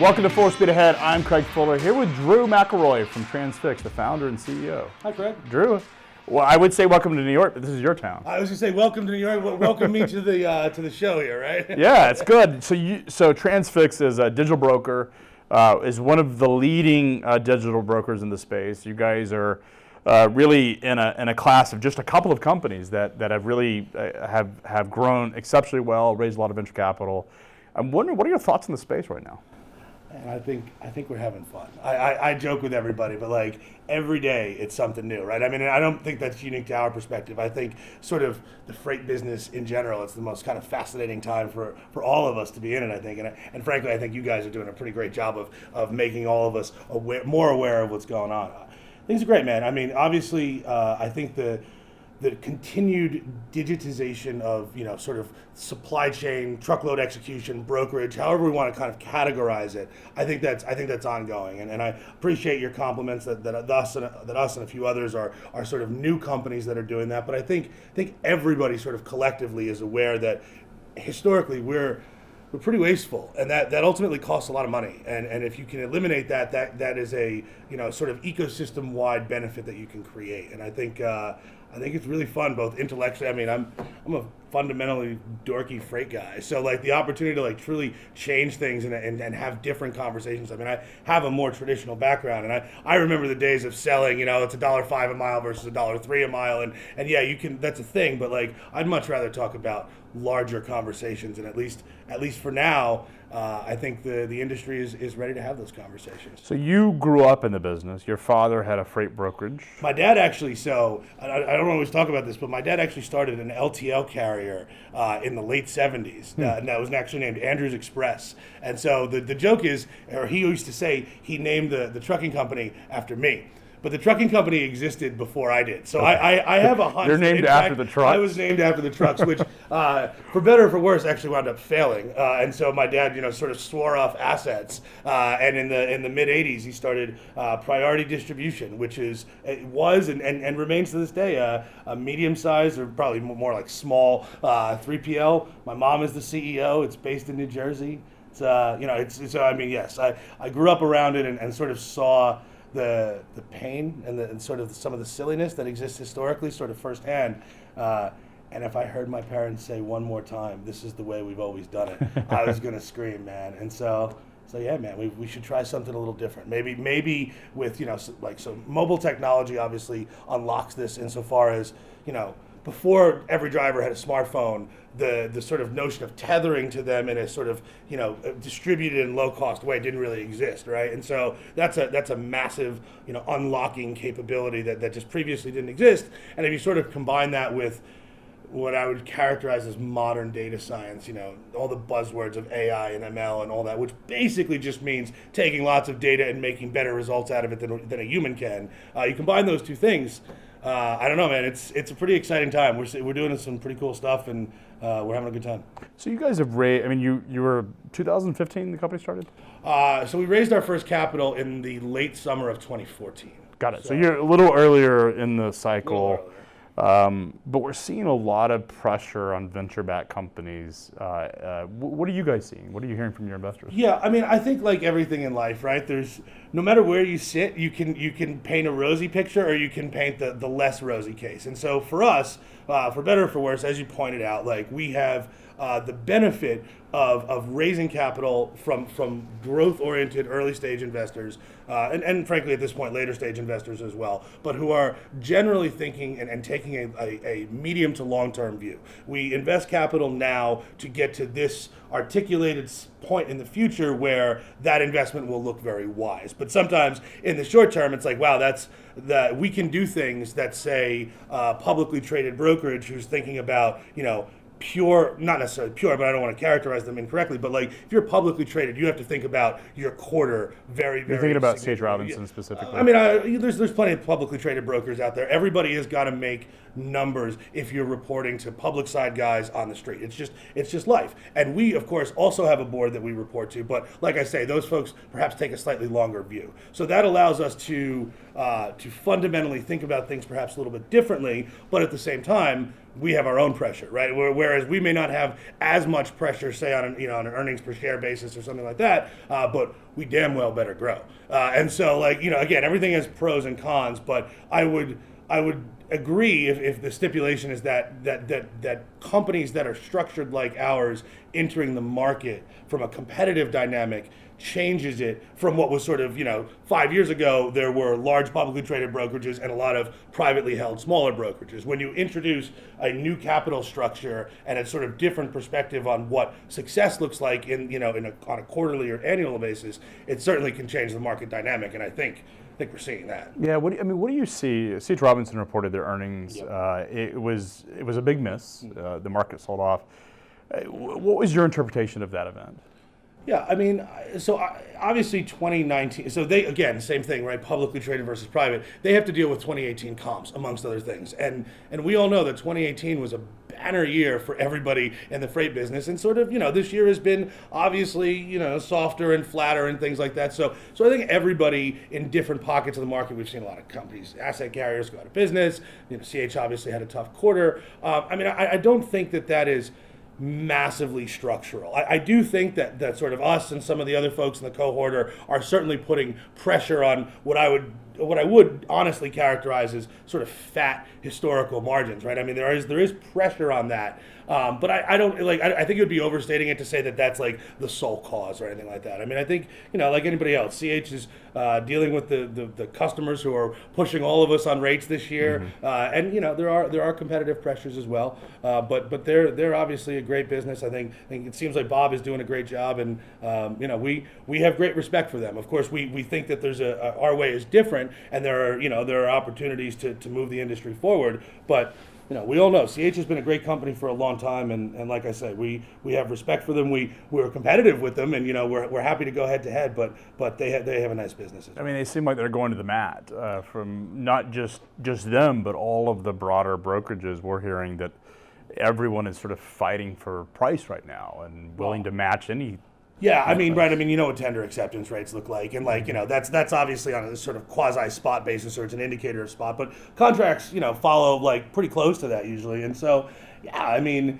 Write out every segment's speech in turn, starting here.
Welcome to Full Speed Ahead. I'm Craig Fuller here with Drew McElroy from Transfix, the founder and CEO. Hi, Craig. Drew, well, I would say welcome to New York, but this is your town. I was going to say welcome to New York. Welcome me to the show here, right? Yeah, it's good. So Transfix is a digital broker, is one of the leading digital brokers in the space. You guys are really in a class of just a couple of companies that have really have grown exceptionally well, raised a lot of venture capital. I'm wondering, what are your thoughts on the space right now? And I think we're having fun. I joke with everybody, but like every day it's something new, right? I mean, I don't think that's unique to our perspective. I think sort of the freight business in general, it's the most kind of fascinating time for all of us to be in it, I think. And frankly, I think you guys are doing a pretty great job of making all of us more aware of what's going on. Things are great, man. I mean, obviously, I think the continued digitization of, sort of supply chain, truckload execution, brokerage, however we want to kind of categorize it, I think that's ongoing. And I appreciate your compliments that us and a few others are sort of new companies that are doing that. But I think everybody sort of collectively is aware that historically we're pretty wasteful, and that ultimately costs a lot of money. And if you can eliminate that is a sort of ecosystem-wide benefit that you can create. And I think it's really fun, both intellectually. I mean, I'm a fundamentally dorky freight guy, so like the opportunity to like truly change things and have different conversations. I mean, I have a more traditional background, and I remember the days of selling. It's $1.05 a mile versus $1.03 a mile, and yeah, you can. That's a thing, but like I'd much rather talk about larger conversations, and at least for now, I think the industry is ready to have those conversations. So you grew up in the business. Your father had a freight brokerage. My dad actually, I don't always talk about this, but my dad actually started an LTL carrier in the late 70s, and that was actually named Andrews Express. And so the joke is, or he used to say, he named the trucking company after me. But the trucking company existed before I did. So okay. I have a hunch. You're named after the trucks? I was named after the trucks, which, for better or for worse, actually wound up failing. And so my dad, sort of swore off assets. And in the mid-'80s, he started Priority Distribution, which was and remains to this day a medium-sized, or probably more like small 3PL. My mom is the CEO. It's based in New Jersey. So I mean, yes, I grew up around it and sort of saw the pain and sort of some of the silliness that exists historically sort of firsthand. And if I heard my parents say one more time, "This is the way we've always done it," I was going to scream, man. And so yeah, man, we should try something a little different. Maybe with, so mobile technology obviously unlocks this insofar as, before every driver had a smartphone, the sort of notion of tethering to them in a sort of distributed and low cost way didn't really exist, right? And so that's a massive unlocking capability that just previously didn't exist. And if you sort of combine that with what I would characterize as modern data science, all the buzzwords of AI and ML and all that, which basically just means taking lots of data and making better results out of it than a human can. You combine those two things. I don't know, man. It's a pretty exciting time. We're doing some pretty cool stuff, and we're having a good time. So you guys have raised. I mean, you were 2015. The company started. So we raised our first capital in the late summer of 2014. Got it. So you're a little earlier in the cycle. But we're seeing a lot of pressure on venture-backed companies. What are you guys seeing? What are you hearing from your investors? Yeah, I mean, I think like everything in life, right? There's no matter where you sit, you can paint a rosy picture, or you can paint the less rosy case. And so for us, for better or for worse, as you pointed out, like we have the benefit of raising capital from growth-oriented early-stage investors, and frankly at this point later-stage investors as well, but who are generally thinking and taking a medium to long-term view. We invest capital now to get to this articulated point in the future where that investment will look very wise. But sometimes in the short term, it's like, wow, we can do things that, say, publicly traded brokerage who's thinking about, pure, not necessarily pure, but I don't want to characterize them incorrectly, but like if you're publicly traded, you have to think about your quarter very, very. You're thinking about C.H. Robinson specifically. I mean, there's plenty of publicly traded brokers out there. Everybody has got to make numbers if you're reporting to public side guys on the street. It's just life. And we, of course, also have a board that we report to, but like I say, those folks perhaps take a slightly longer view. So that allows us to fundamentally think about things perhaps a little bit differently, but at the same time, we have our own pressure, right? Whereas we may not have as much pressure, say on on an earnings per share basis or something like that, but we damn well better grow. And so like again, everything has pros and cons, but I would agree if the stipulation is that companies that are structured like ours entering the market from a competitive dynamic changes it from what was sort of 5 years ago. There were large publicly traded brokerages and a lot of privately held smaller brokerages. When you introduce a new capital structure and a sort of different perspective on what success looks like on a quarterly or annual basis, it certainly can change the market dynamic, and I think we're seeing that. Yeah, what do you see? C.H. Robinson reported their earnings. Yep. It was a big miss. The market sold off. What was your interpretation of that event? Yeah, I mean, so obviously 2019, so they, again, same thing, right? Publicly traded versus private. They have to deal with 2018 comps, amongst other things. And we all know that 2018 was a banner year for everybody in the freight business. And sort of, this year has been obviously, softer and flatter and things like that. So I think everybody in different pockets of the market, we've seen a lot of companies, asset carriers go out of business. CH obviously had a tough quarter. I don't think that is massively structural. I do think that sort of us and some of the other folks in the cohort are certainly putting pressure on what I would honestly characterize as sort of fat historical margins, right? I mean, there is pressure on that, but I don't I think it would be overstating it to say that that's like the sole cause or anything like that. I mean, I think like anybody else, CH is dealing with the customers who are pushing all of us on rates this year, and there are competitive pressures as well, but they're obviously a great business. I think it seems like Bob is doing a great job, and we have great respect for them. Of course, we think that there's our way is different, and there are opportunities to move the industry forward, but we all know CH has been a great company for a long time, and like I said, we have respect for them. We're competitive with them, and we're happy to go head to head. But they have a nice business. I mean, they seem like they're going to the mat from not just them, but all of the broader brokerages. We're hearing that everyone is sort of fighting for price right now and willing to match any. Yeah, I mean, right. I mean, what tender acceptance rates look like, and that's obviously on a sort of quasi spot basis, or it's an indicator of spot. But contracts, follow like pretty close to that usually, and so yeah, I mean,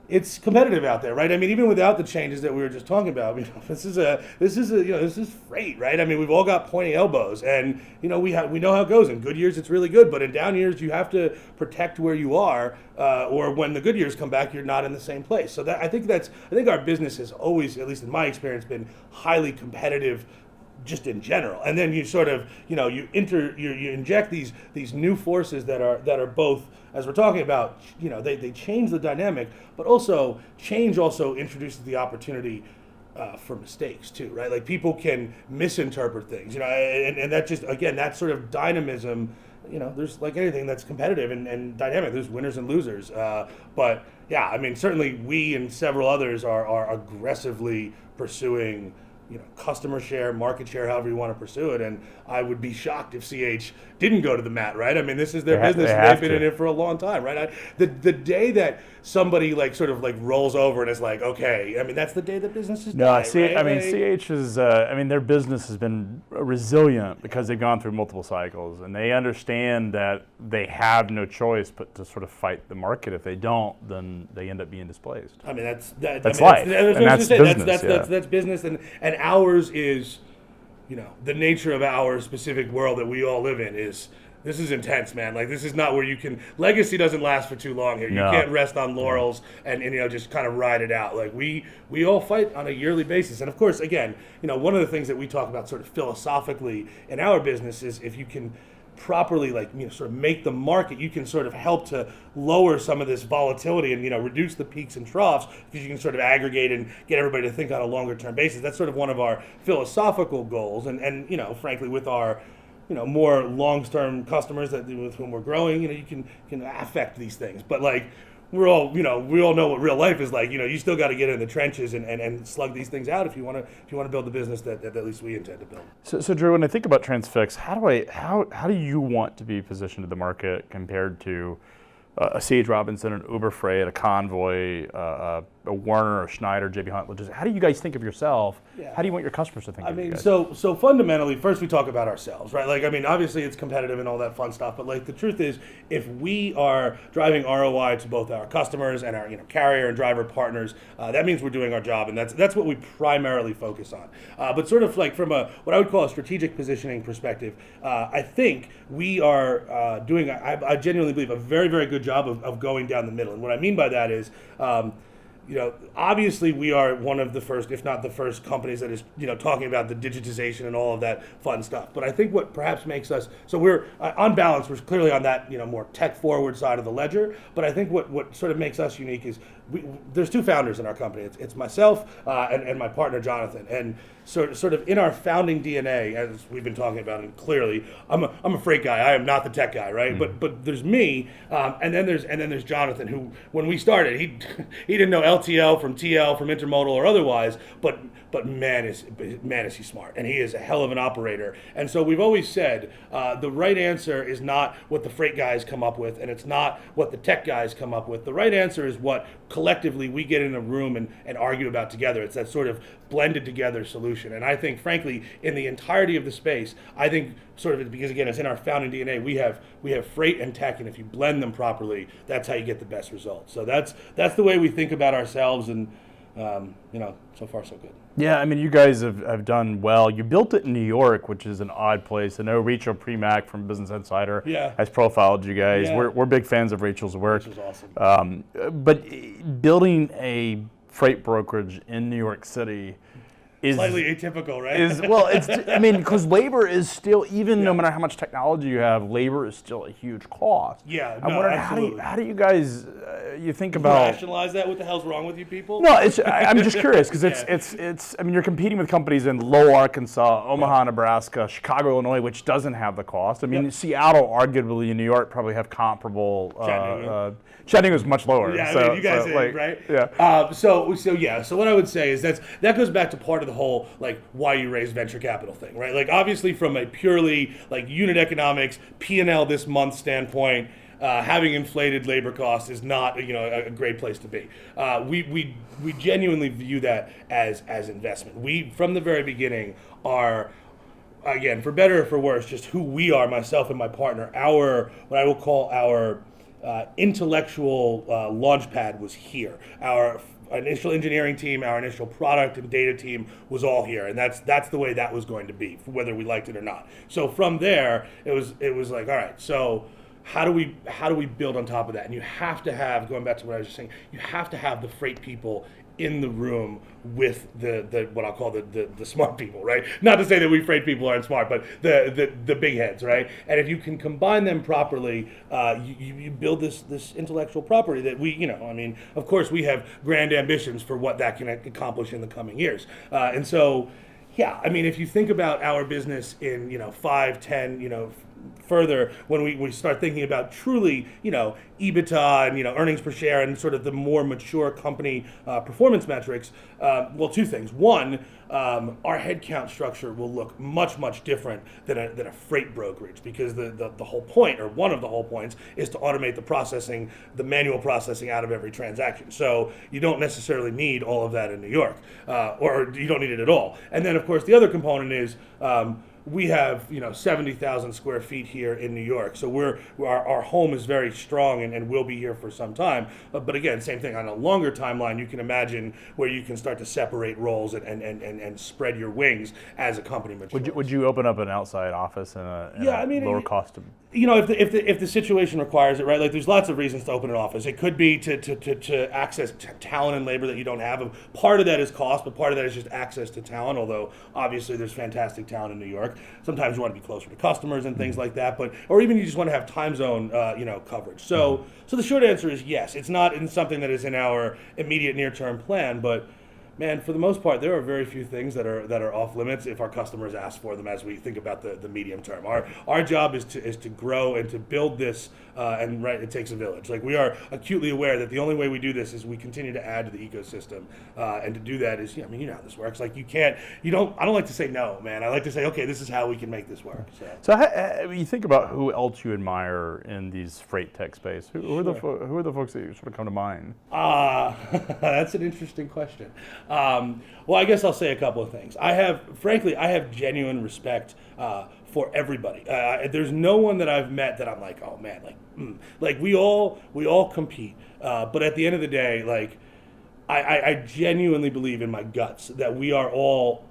it's competitive out there, right? I mean, even without the changes that we were just talking about, this is freight, right? I mean, we've all got pointy elbows, and we know how it goes. In good years, it's really good, but in down years, you have to protect where you are, or when the good years come back, you're not in the same place. So I think our business has always, at least in my experience, been highly competitive, just in general. And then you sort of, you inject these new forces that are both, as we're talking about, they change the dynamic, but also change also introduces the opportunity for mistakes too, right? Like people can misinterpret things, and that just, again, that sort of dynamism, there's like anything that's competitive and dynamic, there's winners and losers. But yeah, I mean, certainly we and several others are aggressively pursuing customer share, market share, however you want to pursue it. And I would be shocked if CH didn't go to the mat, right? I mean, this is their business, and they've been in it for a long time, right? The day that somebody rolls over and is like, okay, I mean, that's the day the business is done. Right? I mean, CH is, their business has been resilient because they've gone through multiple cycles, and they understand that they have no choice but to sort of fight the market. If they don't, then they end up being displaced. I mean, that's life, and that's business. That's business, and ours is, the nature of our specific world that we all live in is, this is intense, man. Like, this is not where you can, legacy doesn't last for too long here. You can't rest on laurels and just kind of ride it out. Like, we all fight on a yearly basis. And of course, again, one of the things that we talk about sort of philosophically in our business is if you can properly sort of make the market, you can sort of help to lower some of this volatility and reduce the peaks and troughs, because you can sort of aggregate and get everybody to think on a longer term basis. That's sort of one of our philosophical goals, and frankly, with our more long-term customers with whom we're growing, you can affect these things. But we all know what real life is like. You still got to get in the trenches and slug these things out if you want to build the business that at least we intend to build. So Drew, when I think about Transfix, how do you want to be positioned in the market compared to a C.H. Robinson, an Uber Freight, a Convoy, a a Werner, a Schneider, JB Hunt Logistics. How do you guys think of yourself? Yeah. How do you want your customers to think I of you mean, guys? so fundamentally, first we talk about ourselves, right? Like, I mean, obviously it's competitive and all that fun stuff, but like the truth is, if we are driving ROI to both our customers and our carrier and driver partners, that means we're doing our job, and that's what we primarily focus on. But sort of like from what I would call a strategic positioning perspective, I think we are doing, I genuinely believe, a very, very good job of going down the middle. And what I mean by that is, obviously we are one of the first, if not the first, companies that is, talking about the digitization and all of that fun stuff. But I think what perhaps makes us, so we're on balance, we're clearly on that, more tech forward side of the ledger. But I think what sort of makes us unique is there's two founders in our company. It's myself and my partner Jonathan. And sort of in our founding DNA, as we've been talking about, and clearly I'm a freight guy. I am not the tech guy, right? But there's me, and then there's Jonathan, who when we started, he didn't know LTL from TL from intermodal or otherwise, but man is he smart, and he is a hell of an operator. And so we've always said the right answer is not what the freight guys come up with, and it's not what the tech guys come up with. The right answer is what collectively we get in a room and argue about together. It's that sort of blended together solution. And I think, frankly, in the entirety of the space, I think sort of, because again, it's in our founding DNA, we have freight and tech, and if you blend them properly, that's how you get the best results. So that's the way we think about ourselves, and so far so good. Yeah, I mean, you guys have done well. You built it in New York, which is an odd place. I know Rachel Premack from Business Insider has profiled you guys. Yeah. We're big fans of Rachel's work. Rachel's awesome. But building a freight brokerage in New York City is slightly atypical, right? Because labor is still, even no matter how much technology you have, labor is still a huge cost. Yeah, I'm wondering, absolutely. how do you guys you think about rationalize that? What the hell's wrong with you people? No, I'm just curious because it's. I mean, you're competing with companies in Lowell, Arkansas, Omaha, Nebraska, Chicago, Illinois, which doesn't have the cost. I mean, Seattle, arguably, and New York probably have comparable. Chattanooga is much lower. Yeah, so, I mean, you guys, right? Yeah. So what I would say is that goes back to part of the whole like why you raise venture capital thing, right? Like obviously from a purely like unit economics, P&L this month standpoint, having inflated labor costs is not a great place to be. We genuinely view that as investment. We from the very beginning are, again, for better or for worse, just who we are, myself and my partner. Our what I will call our intellectual launch pad was here. Our initial engineering team, our initial product and data team was all here, and that's the way that was going to be, whether we liked it or not. So from there, it was like, all right, so how do we build on top of that? And you have to have, going back to what I was just saying, you have to have the freight people in the room with the what I'll call the smart people, right? Not to say that we freight people aren't smart, but the big heads, right? And if you can combine them properly, you build this intellectual property that of course we have grand ambitions for what that can accomplish in the coming years. And so, yeah, I mean, if you think about our business in 5, 10, further, when we start thinking about truly, EBITDA and earnings per share and sort of the more mature company performance metrics, well, two things. One, our headcount structure will look much different than a freight brokerage, because the whole point, or one of the whole points, is to automate the manual processing out of every transaction. So you don't necessarily need all of that in New York, or you don't need it at all. And then, of course, the other component is we have 70,000 square feet here in New York, so our home is very strong and will be here for some time. But again, same thing on a longer timeline. You can imagine where you can start to separate roles and spread your wings as a company matures. Would you open up an outside office in a lower cost? If the situation requires it, right? Like, there's lots of reasons to open an office. It could be to access talent and labor that you don't have. Part of that is cost, but part of that is just access to talent. Although obviously there's fantastic talent in New York. Sometimes you want to be closer to customers and things like that, or even you just want to have time zone, coverage. So the short answer is yes. It's not in something that is in our immediate near-term plan, but Man, for the most part, there are very few things that are off limits if our customers ask for them as we think about the medium term. Our job is to grow and to build this, and right, it takes a village. Like we are acutely aware that the only way we do this is we continue to add to the ecosystem, and to do that is, I mean, you know how this works. Like I don't like to say no, man. I like to say, okay, this is how we can make this work. So when you think about who else you admire in these freight tech space, who are the folks that you sort of come to mind? That's an interesting question. Well, I guess I'll say a couple of things. I have genuine respect for everybody. There's no one that I've met that I'm like, oh man, like we all compete. But at the end of the day, like I genuinely believe in my guts that we are all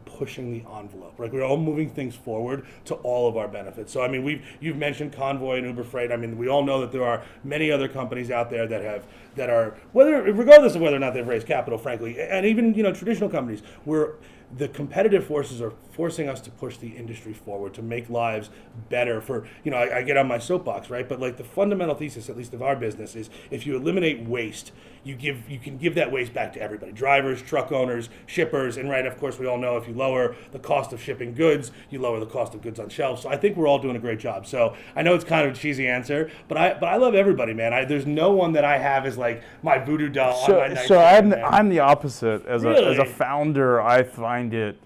pushing the envelope. Like we're all moving things forward to all of our benefits. So I mean, you've mentioned Convoy and Uber Freight. I mean, we all know that there are many other companies out there that are regardless of whether or not they've raised capital, frankly, and even traditional companies, where the competitive forces are forcing us to push the industry forward to make lives better for, I get on my soapbox, right? But like the fundamental thesis, at least of our business, is if you eliminate waste, you can give that waste back to everybody. Drivers, truck owners, shippers, and right, of course, we all know if you lower the cost of shipping goods, you lower the cost of goods on shelves. So I think we're all doing a great job. So I know it's kind of a cheesy answer, but I love everybody, man. There's no one that I have as like my voodoo doll on my nightstand. So I'm the opposite. As a founder, I find it.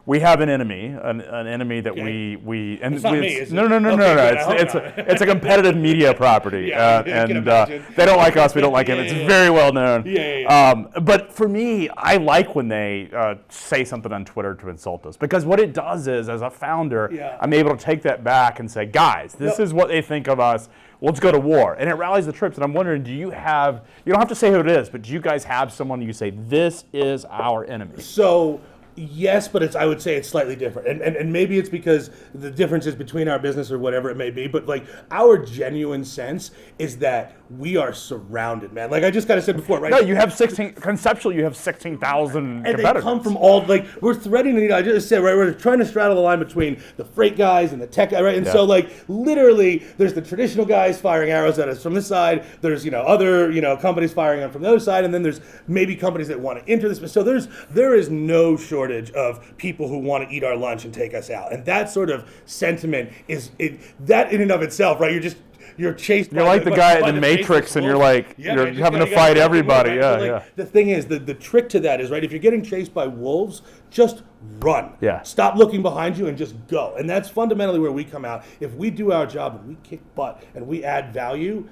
We have an enemy that we and it's not me, is it? No. It's a competitive media property, and they don't like us. We don't like them. It's very well known. But for me, I like when they say something on Twitter to insult us, because what it does is, as a founder, I'm able to take that back and say, guys, this is what they think of us. Let's go to war, and it rallies the troops. And I'm wondering, you don't have to say who it is, but do you guys have someone you say, this is our enemy? So. Yes, but I would say it's slightly different. And maybe it's because the differences between our business or whatever it may be, but like our genuine sense is that we are surrounded, man. Like I just kind of said before, right? No, you have 16,000 competitors. And they come from all, like, we're threading, I just said, right, we're trying to straddle the line between the freight guys and the tech guys, right? And so like literally there's the traditional guys firing arrows at us from this side, there's, other, companies firing them from the other side, and then there's maybe companies that want to enter this. So there is no shortage of people who want to eat our lunch and take us out. And that sort of sentiment that in and of itself, right? You're chased. You're like the guy in the Matrix, and you're like, you're having to fight everybody. The thing is, the trick to that is, right, if you're getting chased by wolves, just run. Stop looking behind you and just go. And that's fundamentally where we come out. If we do our job and we kick butt and we add value,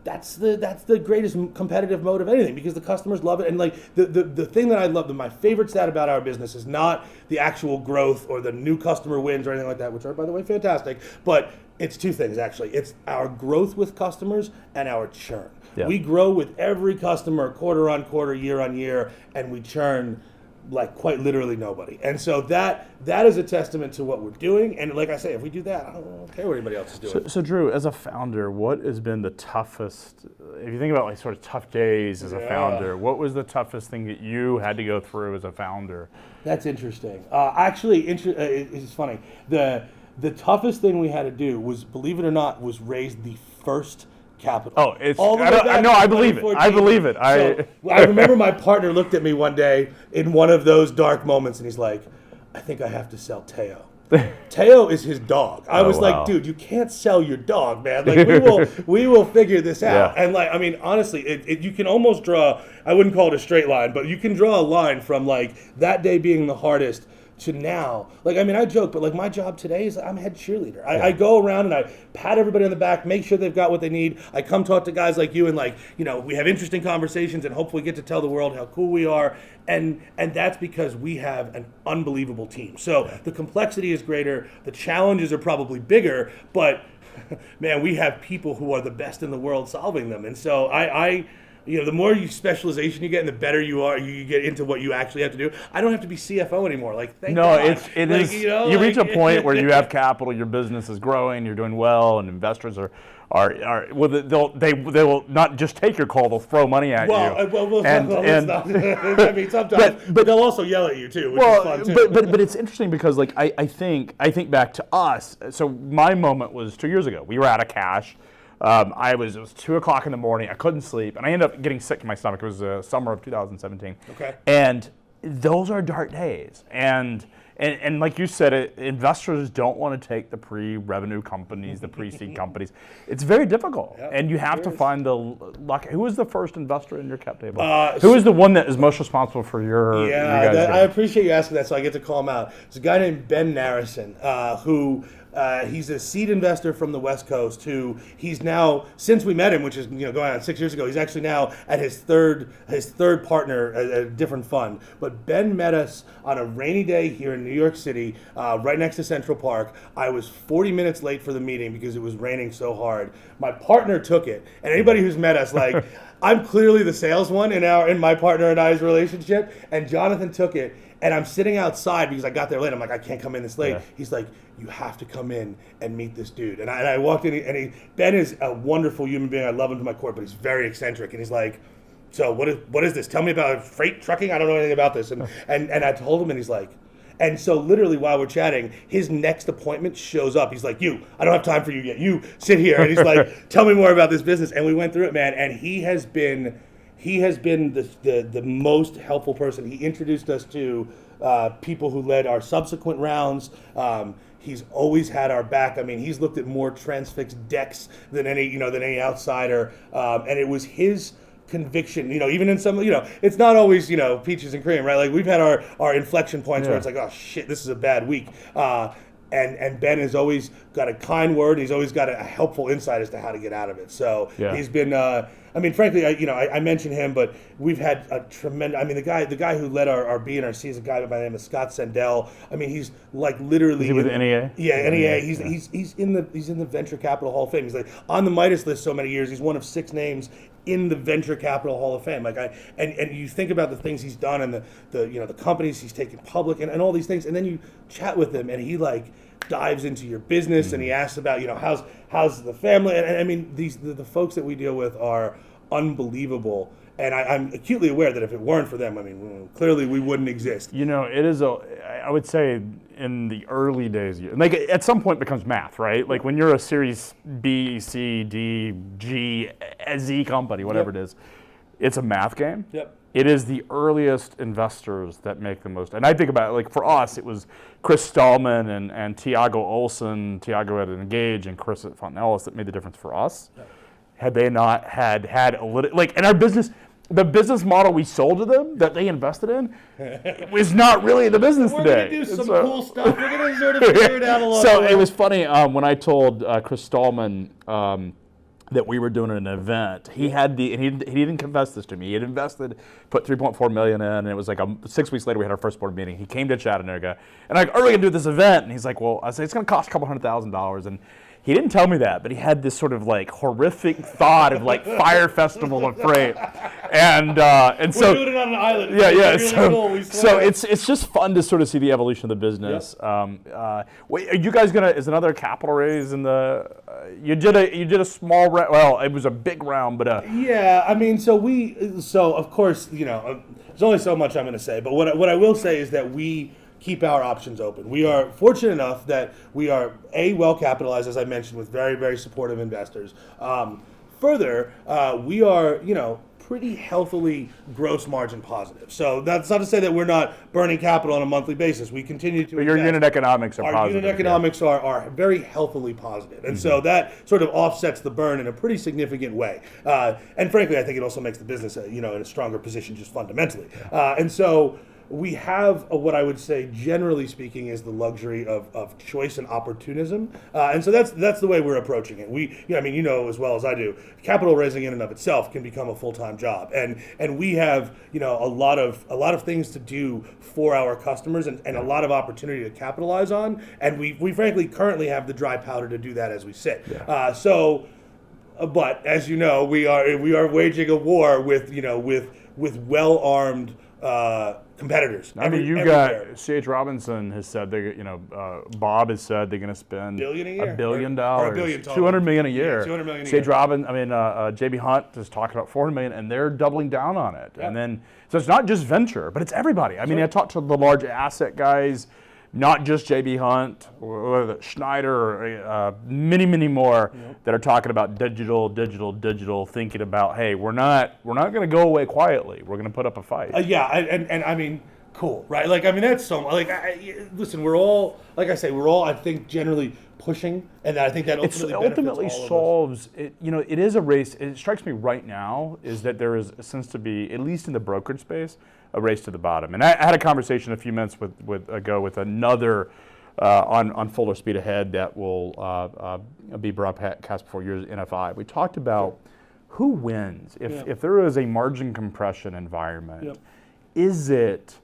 that's the greatest competitive mode of anything, because the customers love it. And like the thing that I love, my favorite stat about our business is not the actual growth or the new customer wins or anything like that, which are, by the way, fantastic, but it's two things, actually. It's our growth with customers and our churn. We grow with every customer quarter on quarter, year on year, and we churn like quite literally nobody. And so that is a testament to what we're doing. And like I say, if we do that, I don't care what anybody else is doing. So Drew, as a founder, what has been the toughest, if you think about like sort of tough days as a founder, what was the toughest thing that you had to go through as a founder? That's interesting. Actually, it's funny. The toughest thing we had to do was, believe it or not, was raise the first capital. Oh, I believe it. I believe it. I remember my partner looked at me one day in one of those dark moments, and he's like, I think I have to sell Teo. Teo is his dog. I was like, dude, you can't sell your dog, man. Like we will figure this out. And like, I mean, honestly, you can almost draw, I wouldn't call it a straight line, but you can draw a line from like that day being the hardest to now. Like, I mean, I joke, but like my job today is I'm head cheerleader. I go around and I pat everybody on the back, make sure they've got what they need. I come talk to guys like you, and like, we have interesting conversations and hopefully get to tell the world how cool we are. And that's because we have an unbelievable team. So the complexity is greater, the challenges are probably bigger, but man, we have people who are the best in the world solving them. And so the more specialization you get and the better you get into what you actually have to do. I don't have to be CFO anymore. Like, thank God. It is. You reach a point where you have capital, your business is growing, you're doing well, and investors they will not just take your call; they'll throw money at you. I mean, sometimes, but they'll also yell at you too, which is fun too. But it's interesting because like I think back to us. So my moment was 2 years ago. We were out of cash. It was 2:00 in the morning. I couldn't sleep, and I ended up getting sick to my stomach. It was the summer of 2017. Okay. And those are dark days. And like you said, investors don't want to take the pre-revenue companies, the pre-seed companies. It's very difficult, and you have to find the luck. Who was the first investor in your cap table? Who is the one that is most responsible for your guys' I appreciate you asking that, so I get to call him out. It's a guy named Ben Narrison, who he's a seed investor from the West Coast. Who he's now, since we met him, which is going on 6 years ago, he's actually now at his third partner at a different fund. But Ben met us on a rainy day here in New York City, right next to Central Park. I was 40 minutes late for the meeting because it was raining so hard. My partner took it, and anybody who's met us, like, I'm clearly the sales one in my partner and I's relationship, and Jonathan took it. And I'm sitting outside because I got there late. I'm like, I can't come in this late. Yeah. He's like, you have to come in and meet this dude. And I walked in, and Ben is a wonderful human being. I love him to my core, but he's very eccentric. And he's like, so what is this? Tell me about freight trucking. I don't know anything about this. And I told him, and he's like, and so literally while we're chatting, his next appointment shows up. He's like, I don't have time for you yet. You sit here. And he's like, tell me more about this business. And we went through it, man. And he has been the most helpful person. He introduced us to people who led our subsequent rounds. He's always had our back. I mean, he's looked at more Transfix decks than any outsider. And it was his conviction, even in some, it's not always, peaches and cream, right? Like, we've had our inflection points where it's like, oh shit, this is a bad week. And Ben has always got a kind word. He's always got a helpful insight as to how to get out of it. So he's been, frankly, I mentioned him, but we've had a tremendous, the guy who led our B and our C is a guy by the name of Scott Sendell. He's like literally. Is he with NEA? Yeah, NEA. He's in the Venture Capital Hall of Fame. He's like on the Midas list so many years. He's one of 6 names in the Venture Capital Hall of Fame. And you think about the things he's done and the companies he's taken public and all these things, and then you chat with him and he dives into your business and he asks about how's the family, and the folks that we deal with are unbelievable. And I'm acutely aware that if it weren't for them, clearly we wouldn't exist. It is I would say in the early days, at some point it becomes math, right? Like when you're a Series B, C, D, G, Z company, whatever it is, it's a math game. Yep. It is the earliest investors that make the most. And I think about it, like for us, it was Chris Stallman and Tiago Olson, Tiago at Engage, and Chris at Fontanellis that made the difference for us. Yep. Had they not had a little, in our business, the business model we sold to them that they invested in was not really the business today. We're going to do some cool stuff. We're going to sort of figure it out a lot. So it was funny when I told Chris Stallman that we were doing an event. He didn't confess this to me. He had invested, put $3.4 million in, and it was 6 weeks later we had our first board meeting. He came to Chattanooga, and I'm like, are we going to do this event? And he's like, well, I said, it's going to cost a couple $100,000. And he didn't tell me that, but he had this sort of horrific thought of Fire Festival of Freight, and so we're doing it on an island. Yeah. Really cool. So it's just fun to sort of see the evolution of the business. Yep. Wait, are you guys is another capital raise in the? You did a small round. Well, it was a big round, but so of course there's only so much I'm going to say, but what I will say is that we keep our options open. We are fortunate enough that we are well capitalized, as I mentioned, with very, very supportive investors. Further, we are pretty healthily gross margin positive. So that's not to say that we're not burning capital on a monthly basis. We continue to. But your unit economics are positive. Our unit economics are very healthily positive, and so that sort of offsets the burn in a pretty significant way. And frankly, I think it also makes the business in a stronger position just fundamentally. And so we have what I would say, generally speaking, is the luxury of choice and opportunism, and so that's the way we're approaching it. We, as well as I do, capital raising in and of itself can become a full-time job, and we have a lot of things to do for our customers and a lot of opportunity to capitalize on, and we frankly currently have the dry powder to do that as we sit. Yeah. But as you know, we are waging a war with well-armed competitors. You got C.H. Robinson has said Bob has said they're going to spend $1 billion, or $1 billion, $200 million a year. Yeah, $200 million a C.H. Robinson, J.B. Hunt has talked about $400 million, and they're doubling down on it. Yeah. And then so it's not just venture, but it's everybody. I talked to the large asset guys, not just J.B. Hunt, or Schneider, many, many more that are talking about digital, thinking about, hey, we're not going to go away quietly. We're going to put up a fight. cool, right? Like, I mean, that's so, like, listen, we're all, like I say, we're all, I think, generally pushing, and I think that ultimately ultimately benefits all solves it. You know, it is a race. It strikes me right now is that there seems to be, at least in the brokerage space, a race to the bottom. And I had a conversation a few minutes ago with another on Fuller Speed Ahead that will be broadcast before yours, NFI. We talked about who wins if there is a margin compression environment. Yep. Is it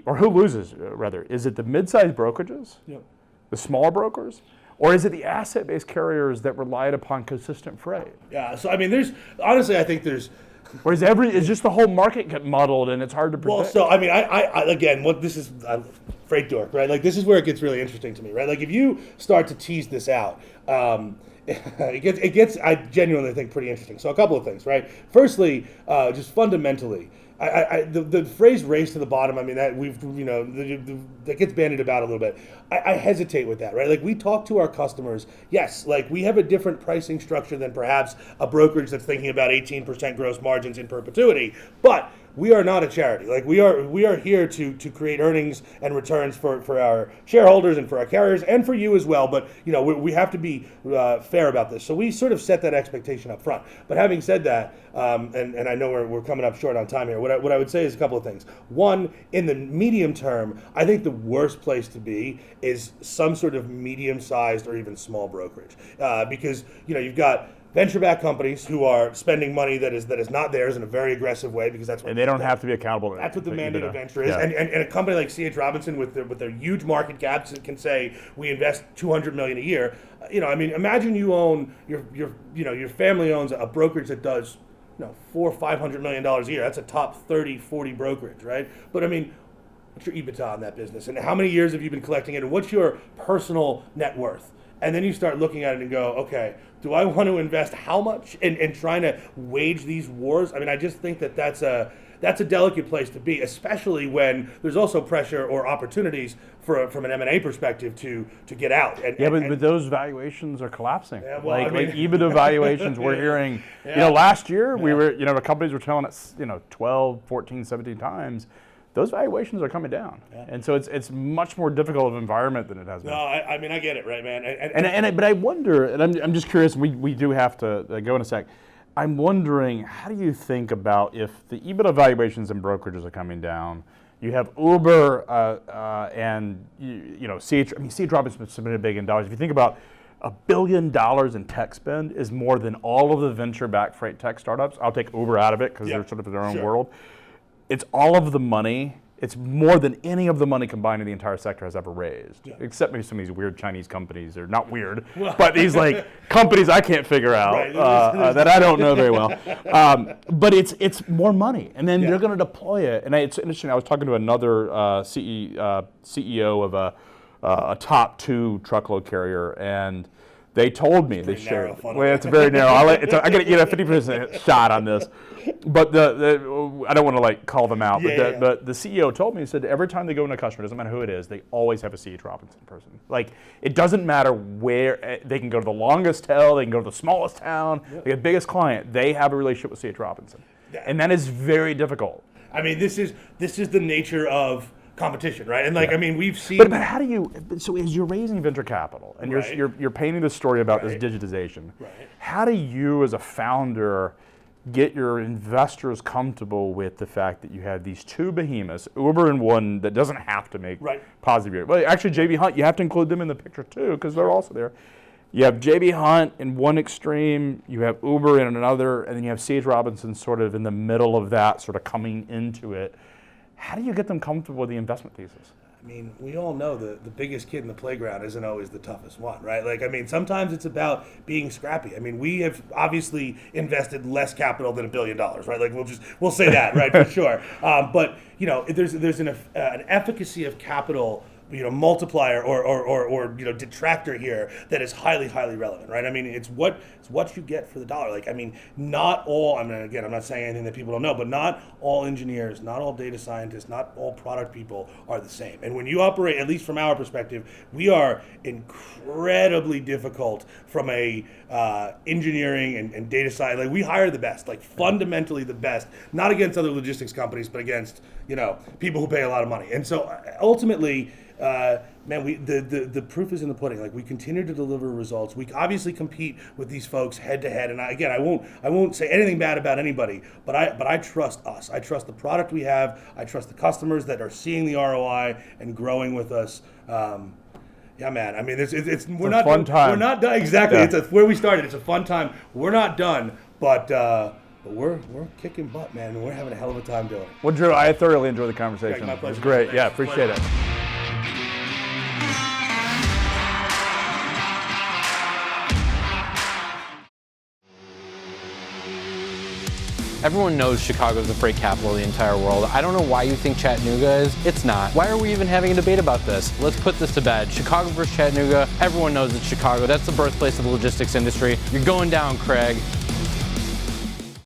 or who loses rather? Is it the mid-sized brokerages? Yep. The smaller brokers? Or is it the asset-based carriers that relied upon consistent freight? Yeah, so I mean, honestly, I think there's, Or is just the whole market get muddled and it's hard to predict? well, so I mean, I again, this is freight dork, right? Like, this is where it gets really interesting to me, right? Like, if you start to tease this out, it gets, I genuinely think, pretty interesting. So a couple of things, right? Firstly, just fundamentally, the phrase "race to the bottom," I mean, that that gets bandied about a little bit. I hesitate with that, right? Like, we talk to our customers. Yes, like, we have a different pricing structure than perhaps a brokerage that's thinking about 18% gross margins in perpetuity, but we are not a charity. Like, we are here to create earnings and returns for our shareholders and for our carriers and for you as well. But we have to be fair about this. So we sort of set that expectation up front. But having said that, and I know we're coming up short on time here. What I would say is a couple of things. One, in the medium term, I think the worst place to be is some sort of medium-sized or even small brokerage, because you've got venture-backed companies who are spending money that is not theirs in a very aggressive way, because that's what, and they don't have to be accountable. That's what the mandate of venture is. Yeah. And a company like C.H. Robinson with their huge market caps can say we invest $200 million a year. I mean, imagine you own your family owns a brokerage that does $400 or $500 million a year. That's a top 30, 40 brokerage, right? But I mean, what's your EBITDA on that business, and how many years have you been collecting it, and what's your personal net worth? And then you start looking at it and go, okay, do I want to invest how much in trying to wage these wars? I mean, I just think that's a delicate place to be, especially when there's also pressure or opportunities from an M&A perspective to get out. But those valuations are collapsing. Yeah, well, like EBITDA valuations, we're hearing, last year we were, the companies were telling us, 12, 14, 17 times. Those valuations are coming down, and so it's much more difficult of an environment than it has been. No, I mean, I get it, right, man. But I wonder, and I'm just curious. We do have to go in a sec. I'm wondering, how do you think about if the EBITDA valuations in brokerages are coming down? You have Uber and C.H. Robinson submitted $1 billion. If you think about $1 billion in tech spend is more than all of the venture-backed freight tech startups. I'll take Uber out of it because they're sort of in their own world. It's all of the money. It's more than any of the money combined in the entire sector has ever raised, except maybe some of these weird Chinese companies. They're not weird, but these companies I can't figure out that I don't know very well. But it's more money, and then they're going to deploy it. And it's interesting. I was talking to another CEO of a top 2 truckload carrier, and they told me they shared. Well, it's very narrow. I get a 50% shot on this, but I don't want to call them out. But the CEO told me, he said every time they go into a customer, doesn't matter who it is, they always have a C.H. Robinson person. It doesn't matter where they can go to the longest tail, they can go to the smallest town, they get the biggest client. They have a relationship with C.H. Robinson, and that is very difficult. I mean, this is the nature of competition, right? And I mean, we've seen. But how do you? So as you're raising venture capital and you're painting this story about this digitization, how do you, as a founder, get your investors comfortable with the fact that you have these 2 behemoths, Uber and one that doesn't have to make positive year? Well, actually, J.B. Hunt, you have to include them in the picture too because they're also there. You have J.B. Hunt in one extreme, you have Uber in another, and then you have C.H. Robinson sort of in the middle of that, sort of coming into it. How do you get them comfortable with the investment thesis? I mean, we all know the biggest kid in the playground isn't always the toughest one, right? I mean, sometimes it's about being scrappy. I mean, we have obviously invested less capital than $1 billion, right? We'll say that, right, for sure. But there's an efficacy of capital multiplier or detractor here that is highly relevant, right? I mean, it's what you get for the dollar. Like, I mean, not all. I mean, again, I'm not saying anything that people don't know, but not all engineers, not all data scientists, not all product people are the same. And when you operate, at least from our perspective, we are incredibly difficult from a engineering and data science. Like, we hire the best, like fundamentally the best, not against other logistics companies, but against people who pay a lot of money. And so ultimately, the proof is in the pudding. Like, we continue to deliver results. We obviously compete with these folks head to head. And I won't say anything bad about anybody, but I trust us. I trust the product we have. I trust the customers that are seeing the ROI and growing with us. Yeah, man. I mean, we're not fun time. We're not done. Exactly. Yeah. It's where we started. It's a fun time. We're not done, but we're kicking butt, man. And we're having a hell of a time doing it. Well, Drew, I thoroughly enjoyed the conversation. My pleasure. It was great. Thanks. Yeah, appreciate it. Everyone knows Chicago's the freight capital of the entire world. I don't know why you think Chattanooga is. It's not. Why are we even having a debate about this? Let's put this to bed. Chicago versus Chattanooga. Everyone knows it's Chicago. That's the birthplace of the logistics industry. You're going down, Craig.